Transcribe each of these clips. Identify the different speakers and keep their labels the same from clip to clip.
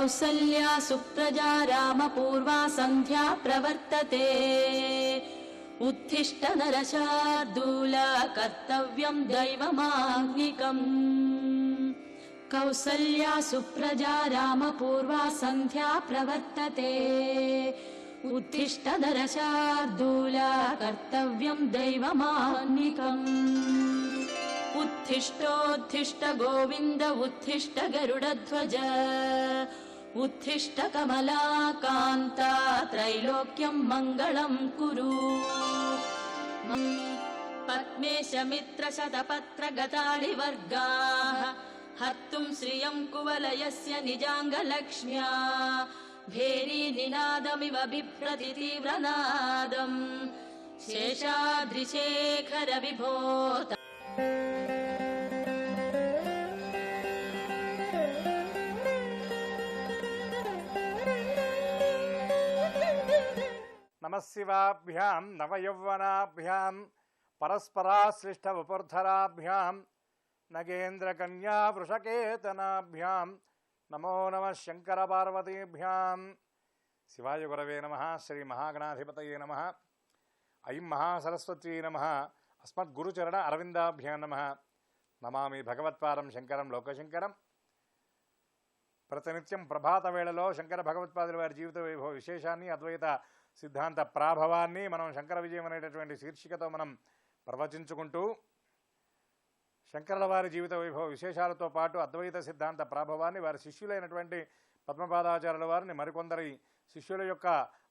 Speaker 1: कौसल्या सुप्रजा रामपूर्वा सन्ध्या प्रवर्तते उत्तिष्ठ नरशार्दूल कर्तव्यं दैवमाह्निकम् कौसल्या सुप्रजा रामपूर्वा सन्ध्या प्रवर्तते उत्तिष्ठ नरशार्दूल कर्तव्यं दैवमाह्निकम् उत्तिष्ठोत्तिष्ठ गोविन्द उत्तिष्ठ गरुडध्वज उत्तिष्ठ कमलाकान्ता त्रैलोक्यं मङ्गलं कुरु पद्मेश मित्र शतपत्र गतालिवर्गाः हर्तुं श्रियं कुवलयस्य निजाङ्गलक्ष्म्या भेरी निनादमिव बिभ्रति तीव्रनादम् शेषाद्रिशेखर विभो
Speaker 2: नमस्शिवाभ्यां नवयौवनाभ्यां परस्पराश्लिष्टवपुर्धराभ्यां नगेन्द्रकन्या वृषकेतनाभ्यां नमो नमः शङ्करपार्वतीभ्यां शिवाय गुरवे नमः श्री महागणाधिपतये नमः ऐं महासरस्वत्यै नमः अस्मद्गुरुचरण अरविन्दाभ्यां नमः नमामि भगवत्पादं शङ्करं लोकशङ्करं ప్రతినిత్యం ప్రభాత వేళలో శంకర భగవత్పాదుల వారి జీవిత వైభవ విశేషాన్ని అద్వైత సిద్ధాంత ప్రాభవాన్ని మనం శంకర విజయం అనేటటువంటి శీర్షికతో మనం ప్రవచించుకుంటూ శంకరుల వారి జీవిత వైభవ విశేషాలతో పాటు అద్వైత సిద్ధాంత ప్రాభవాన్ని వారి శిష్యులైనటువంటి పద్మపాదాచార్యుల వారిని మరికొందరి శిష్యుల యొక్క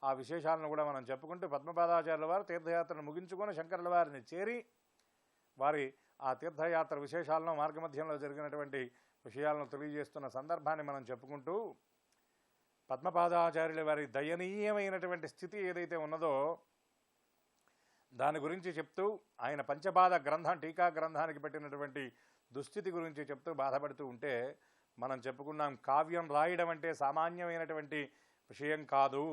Speaker 2: ఆ విశేషాలను కూడా మనం చెప్పుకుంటూ పద్మపాదాచార్యుల వారు తీర్థయాత్రను ముగించుకొని శంకరుల వారిని చేరి వారి ఆ తీర్థయాత్ర విశేషాలను మార్గమధ్యంలో జరిగినటువంటి విషయాలను తెలియజేస్తున్న సందర్భాన్ని మనం చెప్పుకుంటూ పద్మపాదాచార్యుల వారి దయనీయమైనటువంటి స్థితి ఏదైతే ఉన్నదో దాని గురించి చెప్తూ ఆయన పంచపాద గ్రంథం టీకా గ్రంథానికి పెట్టినటువంటి దుస్థితి గురించి చెప్తూ బాధపడుతూ ఉంటే మనం చెప్పుకున్నాం కావ్యం రాయడం అంటే సామాన్యమైనటువంటి విషయం కాదు.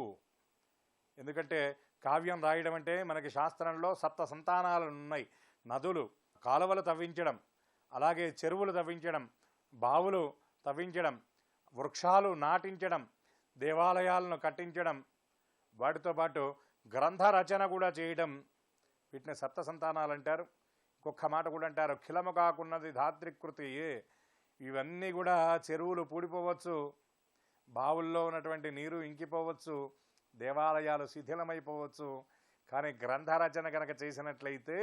Speaker 2: ఎందుకంటే కావ్యం రాయడం అంటే మనకి శాస్త్రంలో సప్త సంతానాలు ఉన్నాయి. నదులు, కాలువలు తవ్వించడం, అలాగే చెరువులు తవ్వించడం, బావులు తవ్వించడం, వృక్షాలు నాటించడం, దేవాలయాలను కట్టించడం, వాటితో పాటు గ్రంథ రచన కూడా చేయడం, వీటిని సప్త సంతానాలు అంటారు. ఇంకొక మాట కూడా అంటారు, ఖిలము కాకున్నది ధాత్రికృతి. ఇవన్నీ కూడా చెరువులు పూడిపోవచ్చు, బావుల్లో ఉన్నటువంటి నీరు ఇంకిపోవచ్చు, దేవాలయాలు శిథిలమైపోవచ్చు. కానీ గ్రంథ రచన కనుక చేసినట్లయితే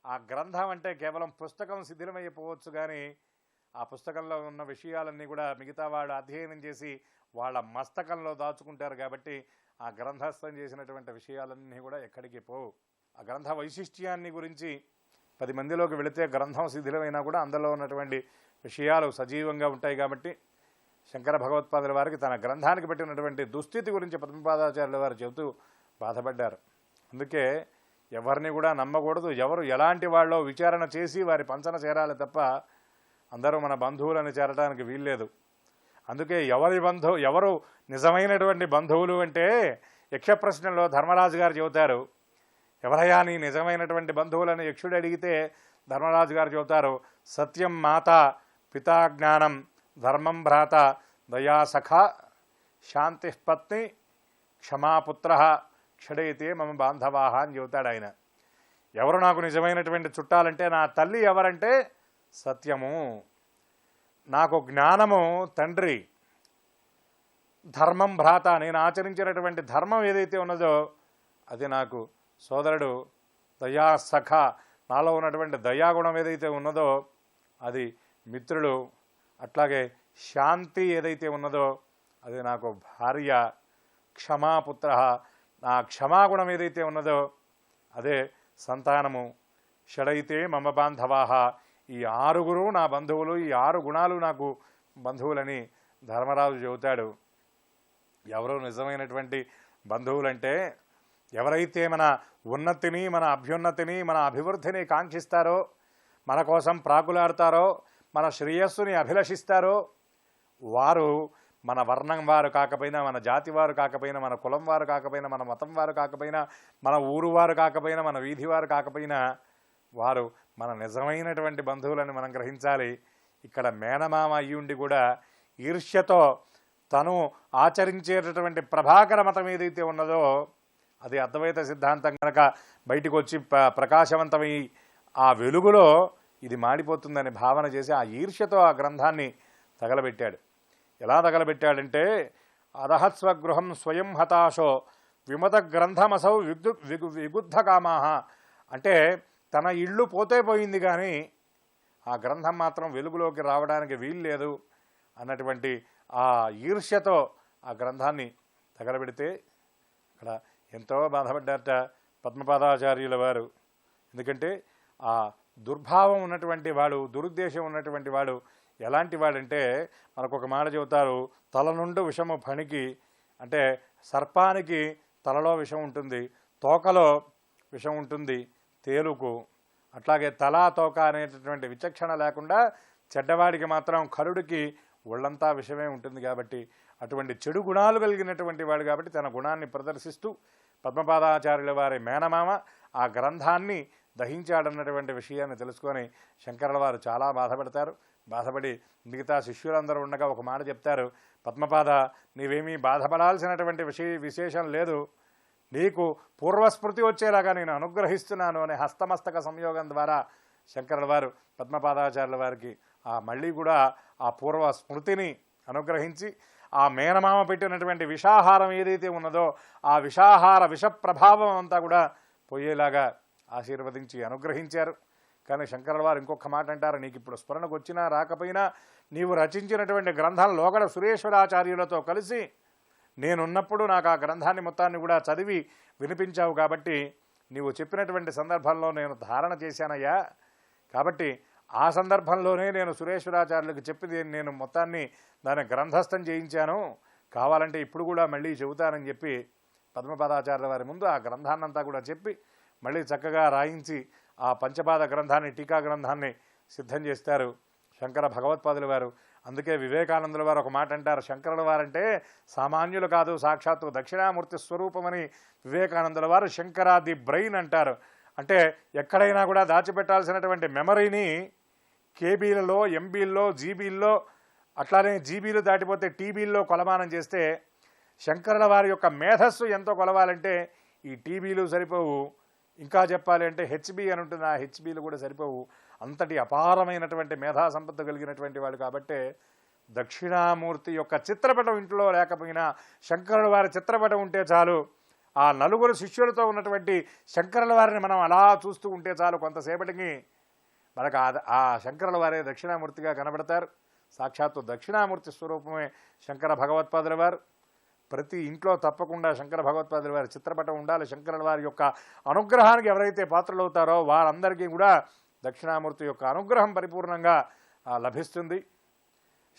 Speaker 2: ఆ గ్రంథం అంటే కేవలం పుస్తకం శిథిలమైపోవచ్చు, కానీ ఆ పుస్తకంలో ఉన్న విషయాలన్నీ కూడా మిగతా వాళ్ళు అధ్యయనం చేసి వాళ్ళ మస్తకంలో దాచుకుంటారు. కాబట్టి ఆ గ్రంథస్థం చేసినటువంటి విషయాలన్నీ కూడా ఎక్కడికి పోవు. ఆ గ్రంథ వైశిష్ట్యాన్ని గురించి 10 మందిలోకి వెళితే గ్రంథం శిథిలమైనా కూడా అందులో ఉన్నటువంటి విషయాలు సజీవంగా ఉంటాయి. కాబట్టి శంకర భగవత్పాదుల వారికి తన గ్రంథానికి పెట్టినటువంటి దుస్థితి గురించి పద్మపాదాచార్యుల వారు చెబుతూ బాధపడ్డారు. అందుకే ఎవరిని కూడా నమ్మకూడదు. ఎవరు ఎలాంటి వాళ్ళో విచారణ చేసి వారి పంచన చేరాలి తప్ప అందరూ మన బంధువులను చేరడానికి వీల్లేదు. అందుకే ఎవరు నిజమైనటువంటి బంధువులు అంటే యక్షప్రశ్నలో ధర్మరాజు గారు చెబుతారు, ఎవరయ్యా నీ నిజమైనటువంటి బంధువులను యక్షుడు అడిగితే ధర్మరాజు గారు చెబుతారు, సత్యం మాత, పితా జ్ఞానం, ధర్మం భ్రాత, దయా సఖ, శాంతి పత్ని, క్షమాపుత్ర, క్షడైతే మమ బాంధవాహ అని చెబుతాడు ఆయన. ఎవరు నాకు నిజమైనటువంటి చుట్టాలంటే నా తల్లి ఎవరంటే సత్యము, నాకు జ్ఞానము తండ్రి, ధర్మం భ్రాత, నేను ఆచరించినటువంటి ధర్మం ఏదైతే ఉన్నదో అది నాకు సోదరుడు, దయా సఖ, నాలో ఉన్నటువంటి దయాగుణం ఏదైతే ఉన్నదో అది మిత్రులు, అట్లాగే శాంతి ఏదైతే ఉన్నదో అది నాకు భార్య, క్షమాపుత్ర, నా క్షమాగుణం ఏదైతే ఉన్నదో అదే సంతానము, షడైతే మమ బాంధవాహ, ఈ 6 నా బంధువులు, ఈ 6 గుణాలు నాకు బంధువులని ధర్మరాజు చెబుతాడు. ఎవరు నిజమైనటువంటి బంధువులంటే ఎవరైతే మన ఉన్నతిని, మన అభ్యున్నతిని, మన అభివృద్ధిని కాంక్షిస్తారో, మన కోసం ప్రాకులాడతారో, మన శ్రేయస్సుని అభిలషిస్తారో వారు మన వర్ణం వారు కాకపోయినా, మన జాతి వారు కాకపోయినా, మన కులం వారు కాకపోయినా, మన మతం వారు కాకపోయినా, మన ఊరు వారు కాకపోయినా, మన వీధి వారు కాకపోయినా వారు మన నిజమైనటువంటి బంధువులని మనం గ్రహించాలి. ఇక్కడ మేనమామ అయ్యుండి కూడా ఈర్ష్యతో తను ఆచరించేటటువంటి ప్రభాకర మతం ఏదైతే ఉన్నదో అది అద్వైత సిద్ధాంతం కనుక బయటికి వచ్చి ప్రకాశవంతమై ఆ వెలుగులో ఇది మాడిపోతుందని భావన చేసి ఆ ఈర్ష్యతో ఆ గ్రంథాన్ని తగలబెట్టాడు. ఎలా తగలబెట్టాడంటే అదహత్స్వగృహం స్వయం హతాశో విమత గ్రంథమసౌ విగుద్ధ కామాహ, అంటే తన ఇల్లు పోతే పోయింది కానీ ఆ గ్రంథం మాత్రం వెలుగులోకి రావడానికి వీల్లేదు అన్నటువంటి ఆ ఈర్ష్యతో ఆ గ్రంథాన్ని తగలబెడితే అక్కడ ఎంతో బాధపడ్డారట పద్మపాదాచార్యుల వారు. ఎందుకంటే ఆ దుర్భావం ఉన్నటువంటి వాడు, దురుద్దేశం ఉన్నటువంటి వాడు ఎలాంటి వాడంటే మనకు ఒక మాట చెబుతారు, తల నుండి విషము ఫణికి, అంటే సర్పానికి తలలో విషం ఉంటుంది, తోకలో విషం ఉంటుంది తేలుకు. అట్లాగే తలా తోక అనేటటువంటి విచక్షణ లేకుండా చెడ్డవాడికి మాత్రం కరుడికి ఒళ్ళంతా విషమే ఉంటుంది. కాబట్టి అటువంటి చెడు గుణాలు కలిగినటువంటి వాడు కాబట్టి తన గుణాన్ని ప్రదర్శిస్తూ పద్మపాదాచార్యుల వారి మేనమామ ఆ గ్రంథాన్ని దహించాడన్నటువంటి విషయాన్ని తెలుసుకొని శంకరుల వారు చాలా బాధపడతారు. బాధపడి మిగతా శిష్యులందరూ ఉండగా ఒక మాట చెప్తారు, పద్మపాద నీవేమీ బాధపడాల్సినటువంటి విశేషం లేదు, నీకు పూర్వస్మృతి వచ్చేలాగా నేను అనుగ్రహిస్తున్నాను అనే హస్తమస్తక సంయోగం ద్వారా శంకరుల వారు పద్మపాదాచార్యుల వారికి మళ్ళీ కూడా ఆ పూర్వ స్మృతిని అనుగ్రహించి ఆ మేనమామ పెట్టినటువంటి విషాహారం ఏదైతే ఉన్నదో ఆ విష ప్రభావం అంతా కూడా పోయేలాగా ఆశీర్వదించి అనుగ్రహించారు. కానీ శంకరుల వారు ఇంకొక మాట అంటారు, నీకు ఇప్పుడు స్మరణకు వచ్చినా రాకపోయినా నీవు రచించినటువంటి గ్రంథం లోగడ సురేశ్వరాచార్యులతో కలిసి నేనున్నప్పుడు నాకు ఆ గ్రంథాన్ని మొత్తాన్ని కూడా చదివి వినిపించావు కాబట్టి నీవు చెప్పినటువంటి సందర్భంలో నేను ధారణ చేశానయ్యా, కాబట్టి ఆ సందర్భంలోనే నేను సురేశ్వరాచార్యులకు చెప్పి నేను మొత్తాన్ని దాన్ని గ్రంథస్థం చేయించాను, కావాలంటే ఇప్పుడు కూడా మళ్ళీ చెబుతానని చెప్పి పద్మపాదాచార్యుల వారి ముందు ఆ గ్రంథాన్నంతా కూడా చెప్పి మళ్ళీ చక్కగా రాయించి ఆ పంచపాద గ్రంథాన్ని, టీకా గ్రంథాన్ని సిద్ధం చేస్తారు శంకర భగవత్పాదుల వారు. అందుకే వివేకానందుల వారు ఒక మాట అంటారు, శంకరుల వారంటే సామాన్యులు కాదు, సాక్షాత్తు దక్షిణామూర్తి స్వరూపమని వివేకానందుల వారు శంకర ది బ్రెయిన్ అంటారు. అంటే ఎక్కడైనా కూడా దాచిపెట్టాల్సినటువంటి మెమరీని కేబీలలో, ఎంబీల్లో, జీబీల్లో, అట్లానే జీబీలు దాటిపోతే టీబీల్లో కొలమానం చేస్తే శంకరుల వారి యొక్క మేధస్సు ఎంతో కొలవాలంటే ఈ టీబీలు సరిపోవు, ఇంకా చెప్పాలి అంటే హెచ్బీ అని ఉంటుంది, ఆ హెచ్బీలు కూడా సరిపోవు. అంతటి అపారమైనటువంటి మేధా సంపత్తి కలిగినటువంటి వాడు. కాబట్టే దక్షిణామూర్తి యొక్క చిత్రపటం ఇంట్లో లేకపోయినా శంకరుల వారి చిత్రపటం ఉంటే చాలు, ఆ నలుగురు శిష్యులతో ఉన్నటువంటి శంకరుల వారిని మనం అలా చూస్తూ ఉంటే చాలు, కొంతసేపటికి మనకు ఆ శంకరుల వారే దక్షిణామూర్తిగా కనబడతారు. సాక్షాత్తు దక్షిణామూర్తి స్వరూపమే శంకర భగవత్పాదుల వారు. ప్రతి ఇంట్లో తప్పకుండా శంకర భగవత్పాదుల వారి చిత్రపటం ఉండాలి. శంకరుల వారి యొక్క అనుగ్రహానికి ఎవరైతే పాత్రలవుతారో వారందరికీ కూడా దక్షిణామూర్తి యొక్క అనుగ్రహం పరిపూర్ణంగా లభిస్తుంది.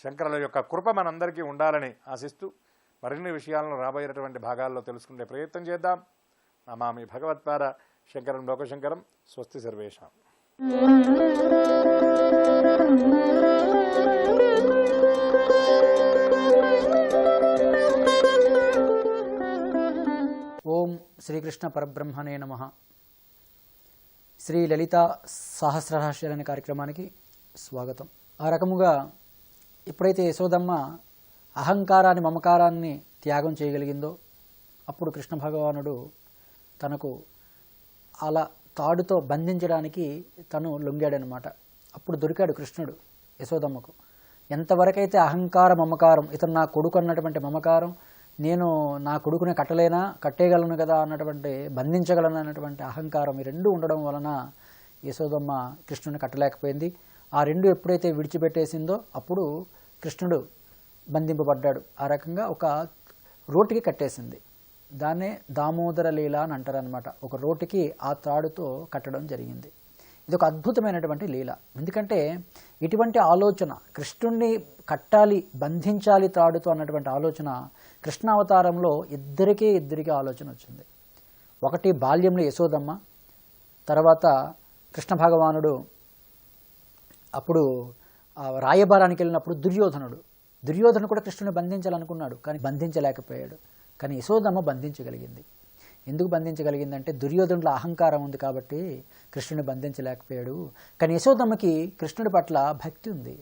Speaker 2: శంకరుల యొక్క కృప మనందరికీ ఉండాలని ఆశిస్తూ మరిన్ని విషయాలను రాబోయేటువంటి భాగాల్లో తెలుసుకునే ప్రయత్నం చేద్దాం. నమామి భగవత్పాద శంకరం లోకశంకరం. స్వస్తి సర్వేషాం.
Speaker 3: ఓం శ్రీకృష్ణ పరబ్రహ్మణే నమః. శ్రీ లలిత సహస్రరహస్యాలు అనే కార్యక్రమానికి స్వాగతం. ఆ రకముగా ఎప్పుడైతే యశోదమ్మ అహంకారాన్ని, మమకారాన్ని త్యాగం చేయగలిగిందో అప్పుడు కృష్ణ భగవానుడు తనకు అలా తాడుతో బంధించడానికి తను లొంగాడనమాట. అప్పుడు దొరికాడు కృష్ణుడు యశోదమ్మకు. ఎంతవరకైతే అహంకార, మమకారం, ఇతను నా కొడుకు అన్నటువంటి మమకారం, నేను నా కొడుకుని కట్టేయగలను కదా అన్నటువంటి, బంధించగలను అన్నటువంటి అహంకారం, ఈ రెండు ఉండడం వలన యశోదమ్మ కృష్ణుని కట్టలేకపోయింది. ఆ రెండు ఎప్పుడైతే విడిచిపెట్టేసిందో అప్పుడు కృష్ణుడు బంధింపబడ్డాడు. ఆ రకంగా ఒక రోటికి కట్టేసింది. దాన్నే దామోదర లీల అని అంటారనమాట. ఒక రోటికి ఆ తాడుతో కట్టడం జరిగింది. ఇది ఒక అద్భుతమైనటువంటి లీల. ఎందుకంటే ఇటువంటి ఆలోచన, కృష్ణుణ్ణి కట్టాలి, బంధించాలి తాడుతో అన్నటువంటి ఆలోచన కృష్ణావతారంలో ఇద్దరికీ ఆలోచన వచ్చింది. ఒకటి బాల్యంలో యశోదమ్మ, తర్వాత కృష్ణ భగవానుడు అప్పుడు రాయబారానికి వెళ్ళినప్పుడు దుర్యోధనుడు కూడా కృష్ణుని బంధించాలనుకున్నాడు, కానీ బంధించలేకపోయాడు. కానీ యశోదమ్మ బంధించగలిగింది. ఎందుకు బంధించగలిగిందంటే దుర్యోధనుల అహంకారం ఉంది కాబట్టి కృష్ణుని బంధించలేకపోయాడు. కానీ యశోదమ్మకి కృష్ణుడి పట్ల భక్తి ఉంది.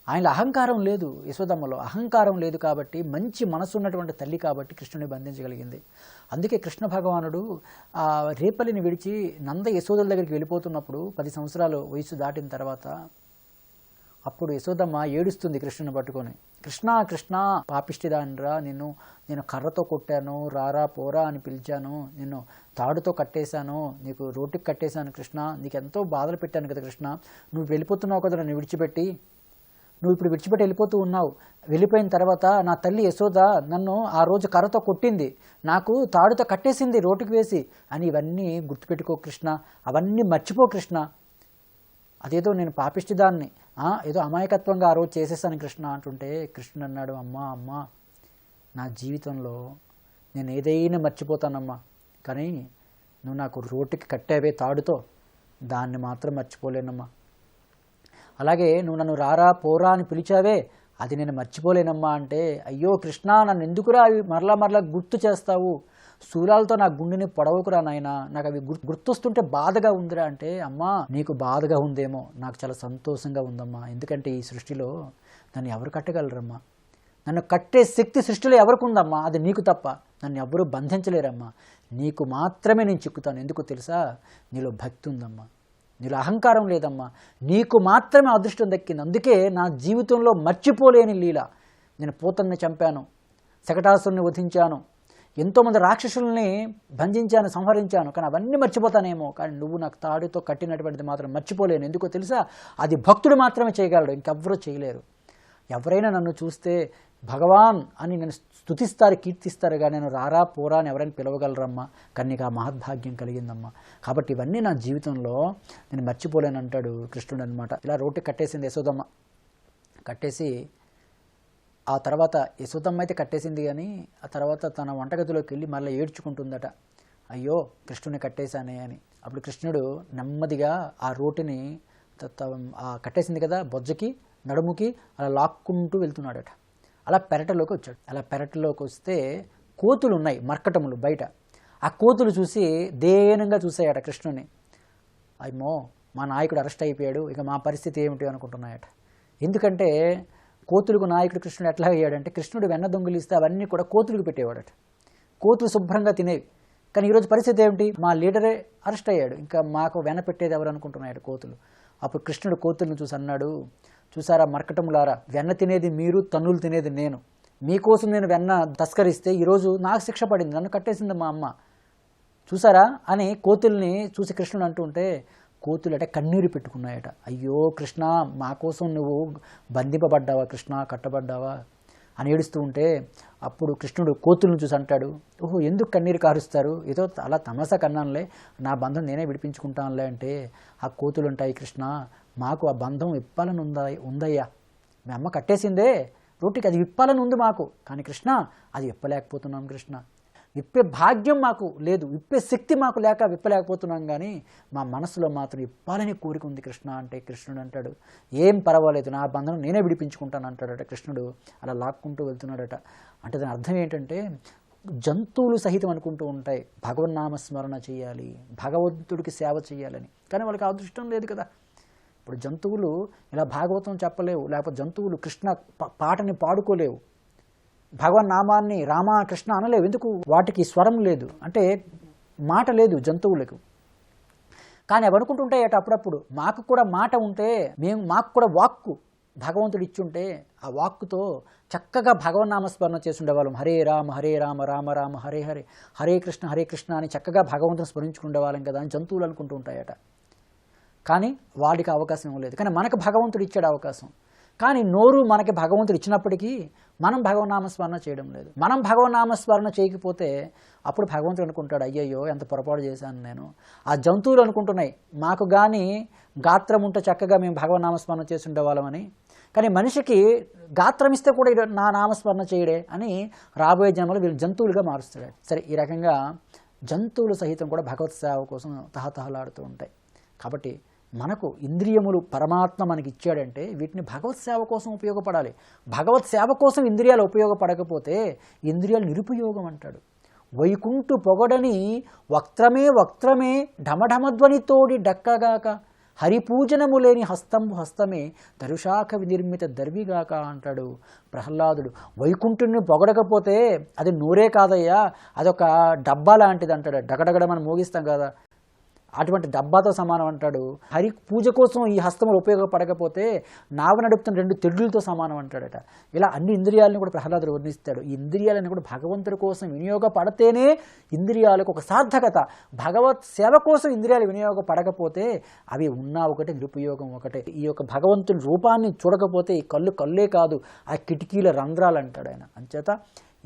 Speaker 3: ఆయనలో అహంకారం లేదు. యశోదమ్మలో అహంకారం లేదు కాబట్టి, మంచి మనసు ఉన్నటువంటి తల్లి కాబట్టి కృష్ణుని బంధించగలిగింది. అందుకే కృష్ణ భగవానుడు ఆ రేపల్లిని విడిచి నంద యశోదల దగ్గరికి వెళ్ళిపోతున్నప్పుడు 10 సంవత్సరాలు వయసు దాటిన తర్వాత అప్పుడు యశోదమ్మ ఏడుస్తుంది కృష్ణుని పట్టుకొని. కృష్ణ కృష్ణ పాపిష్టిదానిరా, నేను కర్రతో కొట్టాను, రారా పోరా అని పిలిచాను, నిన్ను తాడుతో కట్టేశాను, నీకు రోటికి కట్టేశాను కృష్ణ, నీకు ఎంతో బాధలు పెట్టాను కదా కృష్ణ, నువ్వు వెళ్ళిపోతున్నావు కదా నన్ను విడిచిపెట్టి, నువ్వు ఇప్పుడు విడిచిపెట్టి వెళ్ళిపోతూ ఉన్నావు. వెళ్ళిపోయిన తర్వాత నా తల్లి యశోద నన్ను ఆ రోజు కర్రతో కొట్టింది, నాకు తాడుతో కట్టేసింది రోటికి వేసి అని ఇవన్నీ గుర్తుపెట్టుకో కృష్ణ, అవన్నీ మర్చిపో కృష్ణ. అదేదో నేను పాపిష్టిదాన్ని, ఏదో అమాయకత్వంగా ఆ రోజు చేసేసాను కృష్ణ అంటుంటే కృష్ణుడు అన్నాడు, అమ్మా అమ్మా నా జీవితంలో నేను ఏదైనా మర్చిపోతానమ్మా, కానీ నువ్వు నాకు రోటికి కట్టావే తాడుతో, దాన్ని మాత్రం మర్చిపోలేనమ్మా. అలాగే నువ్వు నన్ను రారా పోరా అని పిలిచావే, అది నేను మర్చిపోలేనమ్మా అంటే, అయ్యో కృష్ణ నన్ను ఎందుకురా అవి మరలా గుర్తు చేస్తావు, శూలాలతో నా గుండెని పొడవకురా నాయనా, నాకు అవి గుర్తొస్తుంటే బాధగా ఉందిరా అంటే, అమ్మా నీకు బాధగా ఉందేమో, నాకు చాలా సంతోషంగా ఉందమ్మా, ఎందుకంటే ఈ సృష్టిలో నన్ను ఎవరు కట్టగలరమ్మా, నన్ను కట్టే శక్తి సృష్టిలో ఎవరికి ఉందమ్మా, అది నీకు తప్ప నన్ను ఎవరూ బంధించలేరమ్మా, నీకు మాత్రమే నేను చిక్కుతాను, ఎందుకు తెలుసా, నీలో భక్తి ఉందమ్మా, నీలో అహంకారం లేదమ్మా, నీకు మాత్రమే అదృష్టం దక్కింది, అందుకే నా జీవితంలో మర్చిపోలేని లీల, నేను పూతన్ని చంపాను, శకటాసురుని వధించాను, ఎంతోమంది రాక్షసుల్ని బంధించాను, సంహరించాను, కానీ అవన్నీ మర్చిపోతానేమో, కానీ నువ్వు నాకు తాడుతో కట్టినటువంటిది మాత్రం మర్చిపోలేను, ఎందుకో తెలుసా, అది భక్తుడు మాత్రమే చేయగలడు, ఇంకెవ్వరూ చేయలేరు. ఎవరైనా నన్ను చూస్తే భగవాన్ అని నేను స్తుతిస్తారు, కీర్తిస్తారు, కానీ నేను రారా పోరా అని ఎవరైనా పిలవగలరమ్మా, కానీ నీకు ఆ మహద్భాగ్యం కలిగిందమ్మా, కాబట్టి ఇవన్నీ నా జీవితంలో నేను మర్చిపోలేను అంటాడు కృష్ణుడు అనమాట. ఇలా రోటి కట్టేసింది యశోదమ్మ, కట్టేసి ఆ తర్వాత యశోదమ్మ అయితే కట్టేసింది, కానీ ఆ తర్వాత తన వంటగదిలోకి వెళ్ళి మళ్ళీ ఏడ్చుకుంటుందట, అయ్యో కృష్ణుని కట్టేశానే అని. అప్పుడు కృష్ణుడు నెమ్మదిగా ఆ రోటిని కట్టేసింది కదా బొజ్జకి నడుముకి అలా లాక్కుంటూ వెళ్తున్నాడట. అలా పెరటలోకి వచ్చాడు. అలా పెరటలోకి వస్తే కోతులు ఉన్నాయి, మర్కటములు బయట. ఆ కోతులు చూసి దేనంగా చూసాయట కృష్ణుని. అయ్యో మా నాయకుడు అరెస్ట్ అయిపోయాడు, ఇక మా పరిస్థితి ఏమిటి అనుకుంటున్నాయట. ఎందుకంటే కోతులకు నాయకుడు కృష్ణుడు ఎట్లా అయ్యాడంటే, కృష్ణుడు వెన్న దొంగిలిస్తే అవన్నీ కూడా కోతులకు పెట్టేవాడట, కోతులు శుభ్రంగా తినేవి. కానీ ఈరోజు పరిస్థితి ఏమిటి, మా లీడరే అరెస్ట్ అయ్యాడు, ఇంకా మాకు వెన్న పెట్టేది ఎవరు అనుకుంటున్నాడు కోతులు. అప్పుడు కృష్ణుడు కోతులను చూసి అన్నాడు, చూసారా మర్కటములారా, వెన్న తినేది మీరు, తన్నులు తినేది నేను, మీకోసం నేను వెన్న తస్కరిస్తే ఈరోజు నాకు శిక్ష పడింది, నన్ను కట్టేసింది మా అమ్మ, చూసారా అని కోతుల్ని చూసి కృష్ణుడు అంటుంటే కోతులట కన్నీరు పెట్టుకున్నాయట. అయ్యో కృష్ణ మా కోసం నువ్వు బంధింపబడ్డావా కృష్ణ, కట్టబడ్డావా అని ఏడుస్తూ ఉంటే అప్పుడు కృష్ణుడు కోతులను చూసి అంటాడు, ఓహో ఎందుకు కన్నీరు కారుస్తారు, ఏదో అలా తమాసా కన్నానులే, నా బంధం నేనే విడిపించుకుంటానులే అంటే ఆ కోతులు ఉంటాయి, కృష్ణ మాకు ఆ బంధం విప్పాలని ఉందయ్యా, మీ అమ్మ కట్టేసిందే రోటికి, అది విప్పాలని ఉంది మాకు, కానీ కృష్ణ అది విప్పలేకపోతున్నాం కృష్ణ, విప్పే భాగ్యం మాకు లేదు, విప్పే శక్తి మాకు లేక విప్పలేకపోతున్నాం, కానీ మా మనసులో మాత్రం విప్పాలని కోరిక ఉంది కృష్ణ అంటే కృష్ణుడు అంటాడు, ఏం పర్వాలేదు నా బంధనం నేనే విడిపించుకుంటాను అంటాడట కృష్ణుడు. అలా లాక్కుంటూ వెళ్తున్నాడట. అంటే దాని అర్థం ఏంటంటే, జంతువులు సహితం అనుకుంటూ ఉంటాయి భగవన్నామస్మరణ చేయాలి, భగవంతుడికి సేవ చేయాలని, కానీ వాళ్ళకి అదృష్టం లేదు కదా. ఇప్పుడు జంతువులు ఇలా భాగవతం చెప్పలేవు, లేకపోతే జంతువులు కృష్ణ పాటని పాడుకోలేవు, భగవన్ నామాన్ని రామ కృష్ణ అనలేవు, ఎందుకు, వాటికి స్వరం లేదు, అంటే మాట లేదు జంతువులకు. కానీ అవి అనుకుంటుంటాయి అట అప్పుడప్పుడు, మాకు కూడా మాట ఉంటే, మాకు కూడా వాక్కు భగవంతుడు ఇచ్చుంటే ఆ వాక్కుతో చక్కగా భగవన్నామస్మరణ చేసి ఉండేవాళ్ళం, హరే రామ రామ రామ హరే హరే, హరే కృష్ణ అని చక్కగా భగవంతుని స్మరించుకుండేవాళ్ళం కదా అని జంతువులు అనుకుంటూ ఉంటాయట. కానీ వాడికి అవకాశం ఇవ్వలేదు, కానీ మనకు భగవంతుడు ఇచ్చాడు అవకాశం. కానీ నోరు మనకి భగవంతుడు ఇచ్చినప్పటికీ మనం భగవన్నామస్మరణ చేయడం లేదు. మనం భగవన్నామస్మరణ చేయకపోతే అప్పుడు భగవంతుడు అనుకుంటాడు, అయ్యయ్యో ఎంత పొరపాటు చేశాను నేను. ఆ జంతువులు అనుకుంటున్నాయి మాకు కానీ గాత్రం ఉంటే చక్కగా మేము భగవన్నామస్మరణ చేసి ఉండేవాళ్ళమని, కానీ మనిషికి గాత్రం ఇస్తే కూడా నా నామస్మరణ చేయడే అని రాబోయే జన్మలో వీళ్ళు జంతువులుగా మారుస్తాడు. సరే, ఈ రకంగా జంతువులు సహితం కూడా భగవత్ సేవ కోసం తహతహలాడుతూ ఉంటాయి. కాబట్టి మనకు ఇంద్రియములు పరమాత్మ మనకి ఇచ్చాడంటే వీటిని భగవత్ సేవ కోసం ఉపయోగపడాలి. భగవత్ సేవ కోసం ఇంద్రియాలు ఉపయోగపడకపోతే ఇంద్రియాలు నిరుపయోగం అంటాడు. వైకుంఠు పొగడని వక్త్రమే ఢమఢమధ్వనితోడి డక్కగాక హరిపూజనము లేని హస్తంబు హస్తమే దరుశాఖ వినిర్మిత దర్విగాక అంటాడు ప్రహ్లాదుడు. వైకుంఠుని పొగడకపోతే అది నూరే కాదయ్యా, అదొక డబ్బా లాంటిది అంటాడు. డగడగడ మనం మోగిస్తాం కదా, అటువంటి డబ్బాతో సమానం అంటాడు. హరి పూజ కోసం ఈ హస్తములు ఉపయోగపడకపోతే నావ నడుపుతున్న 2 తెడ్డులతో సమానం అంటాడట. ఇలా అన్ని ఇంద్రియాలను కూడా ప్రహ్లాదుడు వర్ణిస్తాడు. ఈ ఇంద్రియాలను కూడా భగవంతుడి కోసం వినియోగపడితేనే ఇంద్రియాలకు ఒక సార్థకత. భగవత్ సేవ కోసం ఇంద్రియాలు వినియోగపడకపోతే అవి ఉన్నా ఒకటే, నిరుపయోగం ఒకటే. ఈ యొక్క భగవంతుని రూపాన్ని చూడకపోతే ఈ కళ్ళు కళ్ళే కాదు, ఆ కిటికీల రంధ్రాలు అంటాడు ఆయన. అంచేత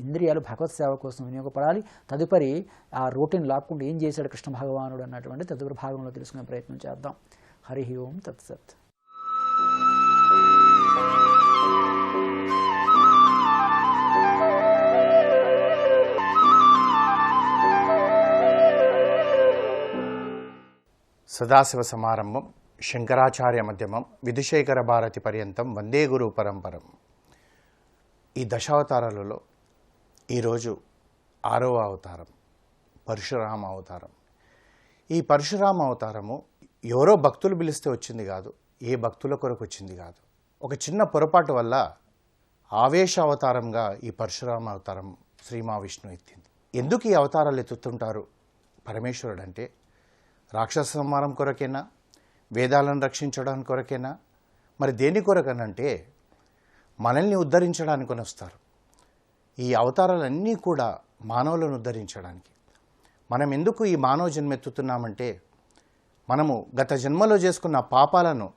Speaker 3: ఇంద్రియాలు భగవత్ సేవ కోసం వినియోగపడాలి. తదుపరి ఆ రొటీన్ లాక్కుండా ఏం చేశాడు కృష్ణ భగవానుడు అన్నటువంటి తదుపరి భాగంలో తెలుసుకునే ప్రయత్నం చేద్దాం. హరి ఓం తత్సత్.
Speaker 4: సదాశివ సమారంభం శంకరాచార్య మధ్యమం విధుశేఖర భారతి పర్యంతం వందే గురు పరంపరం. ఈ దశావతారాలలో ఈరోజు 6వ అవతారం పరశురామ అవతారం. ఈ పరశురామ అవతారము ఎవరో భక్తులు పిలిస్తే వచ్చింది కాదు, ఏ భక్తుల కొరకు వచ్చింది కాదు. ఒక చిన్న పొరపాటు వల్ల ఆవేశ అవతారంగా ఈ పరశురామ అవతారం శ్రీ మహావిష్ణువు ఎత్తింది. ఎందుకు ఈ అవతారాలు ఎత్తుతుంటారు పరమేశ్వరుడు అంటే, రాక్షస సంహారం కొరకేనా, వేదాలను రక్షించడానికి కొరకేనా, మరి దేని కొరకనంటే మనల్ని ఉద్ధరించడానికి వస్తారు. ఈ అవతారాలన్నీ కూడా మానవులను ఉద్ధరించడానికి. మనం ఎందుకు ఈ మానవ జన్మెత్తుతున్నామంటే, మనము గత జన్మలో చేసుకున్న పాపాలను,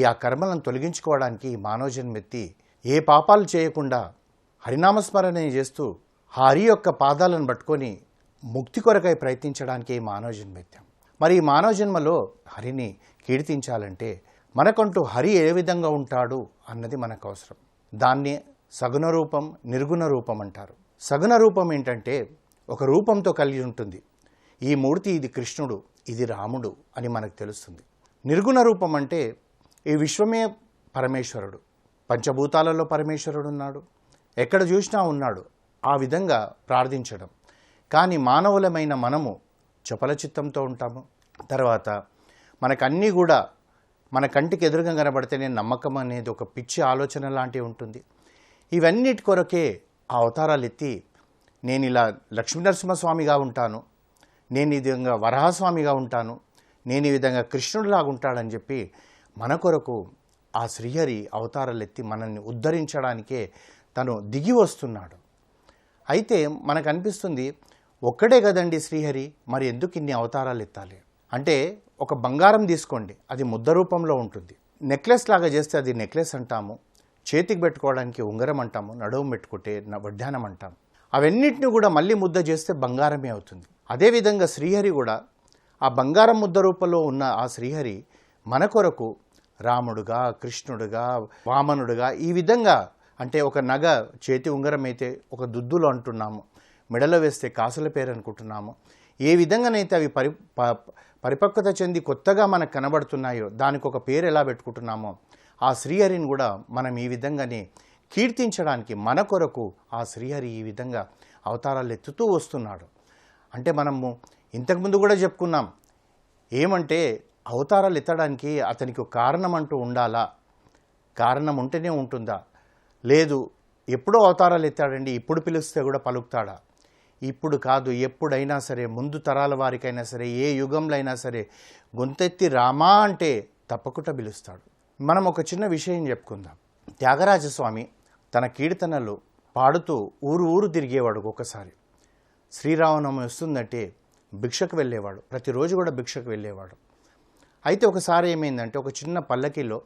Speaker 4: ఆ కర్మలను తొలగించుకోవడానికి ఈ మానవ జన్మెత్తి ఏ పాపాలు చేయకుండా హరినామస్మరణ చేస్తూ హరి యొక్క పాదాలను పట్టుకొని ముక్తి కొరకై ప్రయత్నించడానికి ఈ మానవ జన్మెత్తాం. మరి ఈ మానవ జన్మలో హరిని కీర్తించాలంటే మనకంటూ హరి ఏ విధంగా ఉంటాడు అన్నది మనకు అవసరం. దాన్ని సగుణ రూపం, నిర్గుణ రూపం అంటారు. సగుణ రూపం ఏంటంటే ఒక రూపంతో కలిగి ఉంటుంది. ఈ మూర్తి ఇది కృష్ణుడు, ఇది రాముడు అని మనకు తెలుస్తుంది. నిర్గుణ రూపం అంటే ఈ విశ్వమే పరమేశ్వరుడు, పంచభూతాలలో పరమేశ్వరుడు ఉన్నాడు, ఎక్కడ చూసినా ఉన్నాడు, ఆ విధంగా ప్రార్థించడం. కానీ మానవులమైన మనము చపల చిత్తంతో ఉంటాము. తర్వాత మనకన్నీ కూడా మన కంటికి ఎదురుగా కనబడితేనే నమ్మకం అనేది ఒక పిచ్చి ఆలోచన లాంటివి ఉంటుంది. ఇవన్నిటి కొరకే ఆ అవతారాలు ఎత్తి, నేను ఇలా లక్ష్మీనరసింహస్వామిగా ఉంటాను, నేను ఈ విధంగా వరహస్వామిగా ఉంటాను, నేను ఈ విధంగా కృష్ణుడిలాగా ఉంటాడని చెప్పి మన కొరకు ఆ శ్రీహరి అవతారాలు ఎత్తి మనల్ని ఉద్ధరించడానికే తను దిగి వస్తున్నాడు. అయితే మనకు అనిపిస్తుంది, ఒక్కడే కదండి శ్రీహరి, మరి ఎందుకు ఇన్ని అవతారాలు ఎత్తాలి అంటే, ఒక బంగారం తీసుకోండి, అది ముద్ద రూపంలో ఉంటుంది. నెక్లెస్ లాగా చేస్తే అది నెక్లెస్ అంటాము, చేతికి పెట్టుకోవడానికి ఉంగరం అంటాము, నడుము పెట్టుకుంటే వడ్డానం అంటాము. అవన్నిటిని కూడా మళ్ళీ ముద్ద చేస్తే బంగారమే అవుతుంది. అదేవిధంగా శ్రీహరి కూడా ఆ బంగారం ముద్ద రూపంలో ఉన్న ఆ శ్రీహరి మన కొరకు రాముడుగా, కృష్ణుడుగా, వామనుడుగా, ఈ విధంగా అంటే ఒక నగ చేతి ఉంగరం అయితే ఒక దుద్దులు అంటున్నాము, మెడలో వేస్తే కాసుల పేరు అనుకుంటున్నాము. ఏ విధంగానైతే అవి పరిపక్వత చెంది కొత్తగా మనకు కనబడుతున్నాయో దానికి ఒక పేరు ఎలా పెట్టుకుంటున్నామో, ఆ శ్రీహరిని కూడా మనం ఈ విధంగానే కీర్తించడానికి మన కొరకు ఆ శ్రీహరి ఈ విధంగా అవతారాలు ఎత్తుతూ వస్తున్నాడు. అంటే మనము ఇంతకుముందు కూడా చెప్పుకున్నాం, ఏమంటే అవతారాలు ఎత్తడానికి అతనికి ఒక కారణం అంటూ ఉండాలా, కారణం ఉంటేనే ఉంటుందా, లేదు ఎప్పుడో అవతారాలు ఎత్తాడండి ఇప్పుడు పిలిస్తే కూడా పలుకుతాడా, ఇప్పుడు కాదు ఎప్పుడైనా సరే, ముందు తరాల వారికైనా సరే, ఏ యుగంలో అయినా సరే గొంతెత్తి రామా అంటే తప్పకుండా పిలుస్తాడు. మనం ఒక చిన్న విషయం చెప్పుకుందాం. త్యాగరాజస్వామి తన కీర్తనలు పాడుతూ ఊరు ఊరు తిరిగేవాడు. ఒకసారి శ్రీరామనవమి వస్తుందంటే భిక్షకు వెళ్ళేవాడు, ప్రతిరోజు కూడా భిక్షకు వెళ్ళేవాడు. అయితే ఒకసారి ఏమైందంటే, ఒక చిన్న పల్లకిలో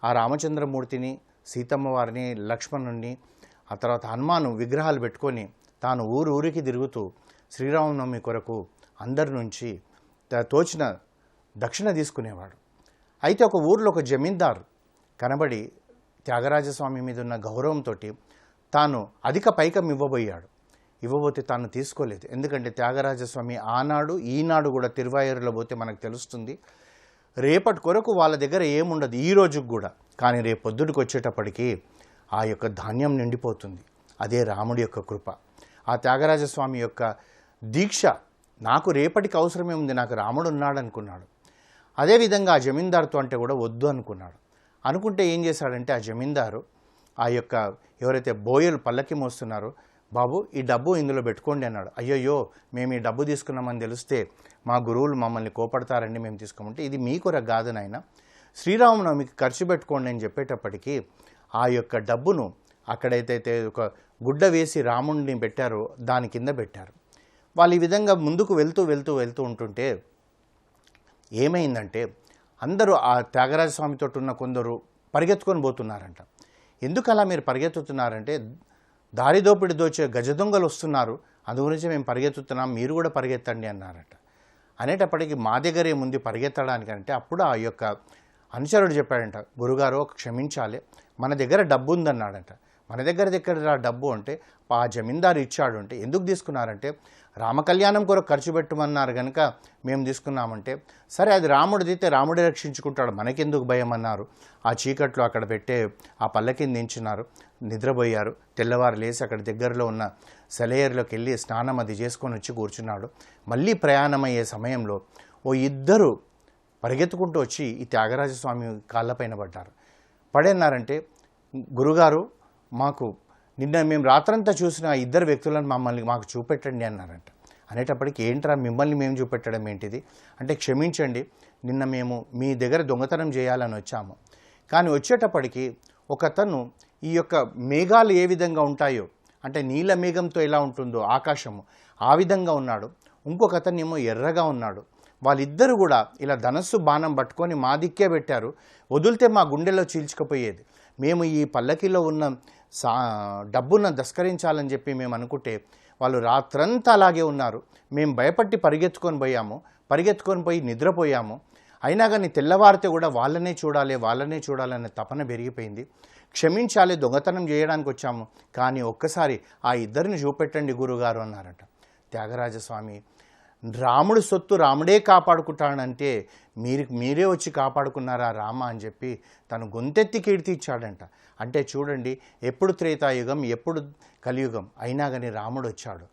Speaker 4: ఆ రామచంద్రమూర్తిని, సీతమ్మ వారిని, లక్ష్మణుని, ఆ తర్వాత హనుమాను విగ్రహాలు పెట్టుకొని తాను ఊరు ఊరికి తిరుగుతూ శ్రీరామనవమి కొరకు అందరి నుంచి తోచిన దక్షిణ తీసుకునేవాడు. అయితే ఒక ఊరిలో ఒక జమీందారు కనబడి త్యాగరాజస్వామి మీద ఉన్న గౌరవంతో తాను అధిక పైకం ఇవ్వబోతే తాను తీసుకోలేదు. ఎందుకంటే త్యాగరాజస్వామి ఆనాడు ఈనాడు కూడా తిరువాయూరులో పోతే మనకు తెలుస్తుంది, రేపటి కొరకు వాళ్ళ దగ్గర ఏముండదు ఈ రోజుకు కూడా. కానీ రేపు పొద్దుటికి వచ్చేటప్పటికి ఆ యొక్క ధాన్యం నిండిపోతుంది. అదే రాముడి యొక్క కృప, ఆ త్యాగరాజస్వామి యొక్క దీక్ష. నాకు రేపటికి అవసరమే ఉంది, నాకు రాముడు ఉన్నాడు అనుకున్నాడు. అదేవిధంగా ఆ జమీందారుతో అంటే కూడా వద్దు అనుకున్నాడు. అనుకుంటే ఏం చేశాడంటే ఆ జమీందారు ఆ యొక్క ఎవరైతే బోయలు పల్లకి మోస్తున్నారో, బాబు ఈ డబ్బు ఇందులో పెట్టుకోండి అన్నాడు. అయ్యయ్యో మేము ఈ డబ్బు తీసుకున్నామని తెలిస్తే మా గురువులు మమ్మల్ని కోపడతారండి, మేము తీసుకోమంటే ఇది మీ కొరకు కాదు నాయన, శ్రీరామనవమికి ఖర్చు పెట్టుకోండి అని చెప్పేటప్పటికీ ఆ యొక్క డబ్బును అక్కడైతే ఒక గుడ్డ వేసి రాముడిని పెట్టారో దాని కింద పెట్టారు. వాళ్ళు ఈ విధంగా ముందుకు వెళ్తూ ఉంటుంటే ఏమైందంటే అందరూ ఆ త్యాగరాజ స్వామితో ఉన్న కొందరు పరిగెత్తుకొని పోతున్నారంట. ఎందుకు అలా మీరు పరిగెత్తుతున్నారంటే దారి దోపిడి దోచే గజ దొంగలు వస్తున్నారు, అందు గురించి మేము పరిగెత్తుతున్నాం, మీరు కూడా పరిగెత్తండి అన్నారట. అనేటప్పటికీ మా దగ్గరే ముందు పరిగెత్తడానికంటే అప్పుడు ఆ యొక్క అనుచరుడు చెప్పాడంట, గురుగారు క్షమించాలి, మన దగ్గర డబ్బు ఉందన్నాడంట. మన దగ్గర డబ్బు అంటే ఆ జమీందారు ఇచ్చాడు అంటే ఎందుకు తీసుకున్నారంటే రామకళ్యాణం కొరకు ఖర్చు పెట్టమన్నారు కనుక మేము తీసుకున్నామంటే, సరే అది రాముడిదైతే రాముడే రక్షించుకుంటాడు, మనకెందుకు భయం అన్నారు. ఆ చీకట్లో అక్కడ పెట్టే ఆ పల్లకిని దించినారు, నిద్రపోయారు. తెల్లవారు లేచి అక్కడ దగ్గరలో ఉన్న సెలయేరులోకి వెళ్ళి స్నానం అది చేసుకొని వచ్చి కూర్చున్నాడు. మళ్ళీ ప్రయాణమయ్యే సమయంలో ఓ ఇద్దరు పరిగెత్తుకుంటూ వచ్చి ఈ త్యాగరాజస్వామి కాళ్ళపైన పడ్డారు. పడేన్నారంటే, గురుగారు మాకు నిన్న మేము రాత్రంతా చూసిన ఇద్దరు వ్యక్తులను మాకు చూపెట్టండి అన్నారంట. అనేటప్పటికి ఏంట్రా మిమ్మల్ని మేము చూపెట్టడం ఏంటిది అంటే, క్షమించండి, నిన్న మేము మీ దగ్గర దొంగతనం చేయాలని వచ్చాము, కానీ వచ్చేటప్పటికి ఒకతను ఈ యొక్క మేఘాలు ఏ విధంగా ఉంటాయో అంటే నీల మేఘంతో ఎలా ఉంటుందో ఆకాశము ఆ విధంగా ఉన్నాడు, ఇంకొక అతనేమో ఎర్రగా ఉన్నాడు. వాళ్ళిద్దరూ కూడా ఇలా ధనస్సు బాణం పట్టుకొని మా దిక్కే పెట్టారు, వదిలితే మా గుండెలో చీల్చుకుపోయేది. మేము ఈ పల్లకిలో ఉన్న డబ్బును దస్కరించాలని చెప్పి మేము అనుకుంటే వాళ్ళు రాత్రంతా అలాగే ఉన్నారు. మేము భయపట్టి పరిగెత్తుకొని పోయి నిద్రపోయాము. అయినా కానీ తెల్లవారితే కూడా వాళ్ళనే చూడాలనే తపన పెరిగిపోయింది. క్షమించాలి, దొంగతనం చేయడానికి వచ్చాము, కానీ ఒక్కసారి ఆ ఇద్దరిని చూపెట్టండి గురుగారు అన్నారట. త్యాగరాజస్వామి, రాముడు సొత్తు రాముడే కాపాడుకుంటాడంటే మీరే వచ్చి కాపాడుకున్నారా రామ అని చెప్పి తను గొంతెత్తి కీర్తి ఇచ్చాడంట. అంటే చూడండి, ఎప్పుడు త్రేతాయుగం ఎప్పుడు కలియుగం అయినా కానీ రాముడు వచ్చాడు.